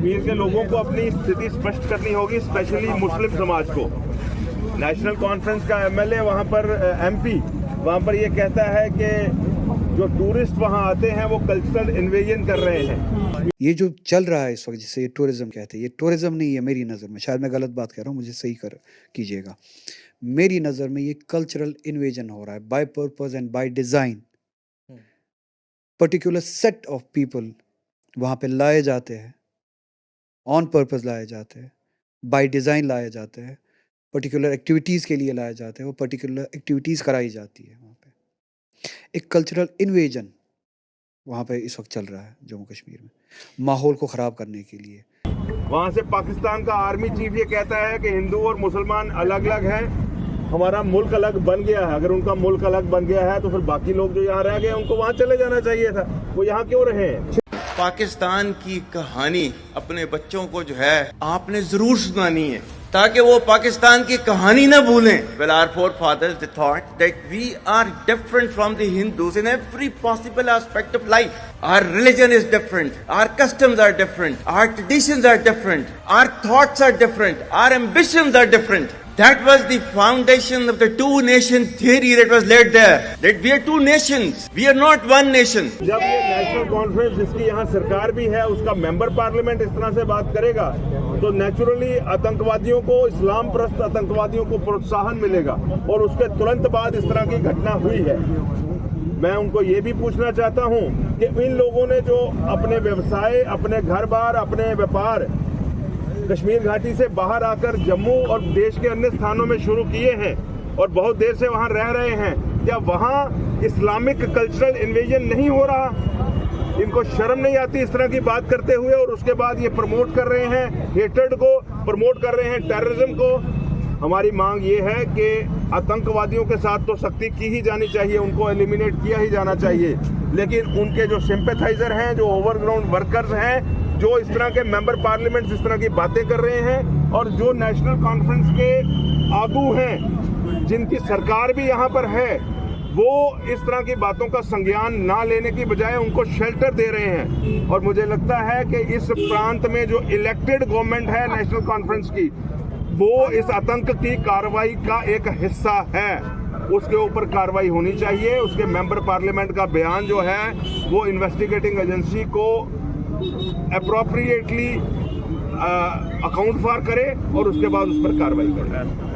कश्मीर के लोगों को अपनी स्थिति स्पष्ट करनी होगी, स्पेशली मुस्लिम समाज को। नेशनल कॉन्फ्रेंस का एमएलए वहाँ पर एमपी वहाँ पर ये कहता है कि जो टूरिस्ट वहाँ आते हैं वो कल्चरल इन्वेजन कर रहे हैं। ये जो चल रहा है इस वक्त जिसे टूरिज्म कहते हैं, ये टूरिज्म नहीं है मेरी नज़र में, शायद मैं गलत बात कह रहा हूँ, मुझे सही कीजिएगा। मेरी नज़र में ये कल्चरल इन्वेजन हो रहा है by purpose and by design. Particular set of people वहाँ पे लाए जाते हैं, ऑन पर्पस लाए जाते हैं, बाय डिज़ाइन लाए जाते हैं, पर्टिकुलर एक्टिविटीज़ के लिए लाए जाते हैं, वो पर्टिकुलर एक्टिविटीज़ कराई जाती है वहाँ पे। एक कल्चरल इन्वेजन वहाँ पे इस वक्त चल रहा है जम्मू कश्मीर में, माहौल को ख़राब करने के लिए। वहाँ से पाकिस्तान का आर्मी चीफ ये कहता है कि हिंदू और मुसलमान अलग अलग हैं, हमारा मुल्क अलग बन गया है। अगर उनका मुल्क अलग बन गया है तो फिर बाकी लोग जो यहाँ रह गए उनको वहाँ चले जाना चाहिए था, वो यहाँ क्यों रहे हैं? पाकिस्तान की कहानी अपने बच्चों को जो है आपने जरूर सुनानी है ताकि वो पाकिस्तान की कहानी ना भूलें। Well, our forefathers they thought that we are different from the Hindus in every possible aspect of life. Our religion is different, our customs are different, our traditions are different, our thoughts are different, our ambitions are different. That was the foundation of the two nation theory that was laid there. That we are two nations, we are not one nation. जब ये national conference जिसकी यहाँ सरकार भी है उसका member parliament इस तरह से बात करेगा तो नेचुरली आतंकवादियों को, इस्लाम परस्त आतंकवादियों को प्रोत्साहन मिलेगा। और उसके तुरंत बाद इस तरह की घटना हुई है। मैं उनको ये भी पूछना चाहता हूँ कि इन लोगों ने जो अपने व्यवसाय, अपने घर बार, अपने व्यापार कश्मीर घाटी से बाहर आकर जम्मू और देश के अन्य स्थानों में शुरू किए हैं और बहुत देर से वहां रह रहे हैं, क्या वहां इस्लामिक कल्चरल इन्वेजन नहीं हो रहा? इनको शर्म नहीं आती इस तरह की बात करते हुए? और उसके बाद ये प्रमोट कर रहे हैं हेट्रेड को, प्रमोट कर रहे हैं टेररिज्म को। हमारी मांग ये है कि आतंकवादियों के साथ तो सख्ती की ही जानी चाहिए, उनको एलिमिनेट किया ही जाना चाहिए, लेकिन उनके जो सिंपैथाइजर हैं, जो ओवरग्राउंड वर्कर्स हैं, जो इस तरह के मेंबर पार्लियामेंट इस तरह की बातें कर रहे हैं और जो नेशनल कॉन्फ्रेंस के आगू हैं, जिनकी सरकार भी यहाँ पर है, वो इस तरह की बातों का संज्ञान ना लेने की बजाय उनको शेल्टर दे रहे हैं। और मुझे लगता है कि इस प्रांत में जो इलेक्टेड गवर्नमेंट है नेशनल कॉन्फ्रेंस की, वो इस आतंक की कार्रवाई का एक हिस्सा है। उसके ऊपर कार्रवाई होनी चाहिए। उसके मेंबर पार्लियामेंट का बयान जो है वो इन्वेस्टिगेटिंग एजेंसी को अप्रोप्रिएटली अकाउंट फॉर करे और उसके बाद उस पर कार्रवाई करे।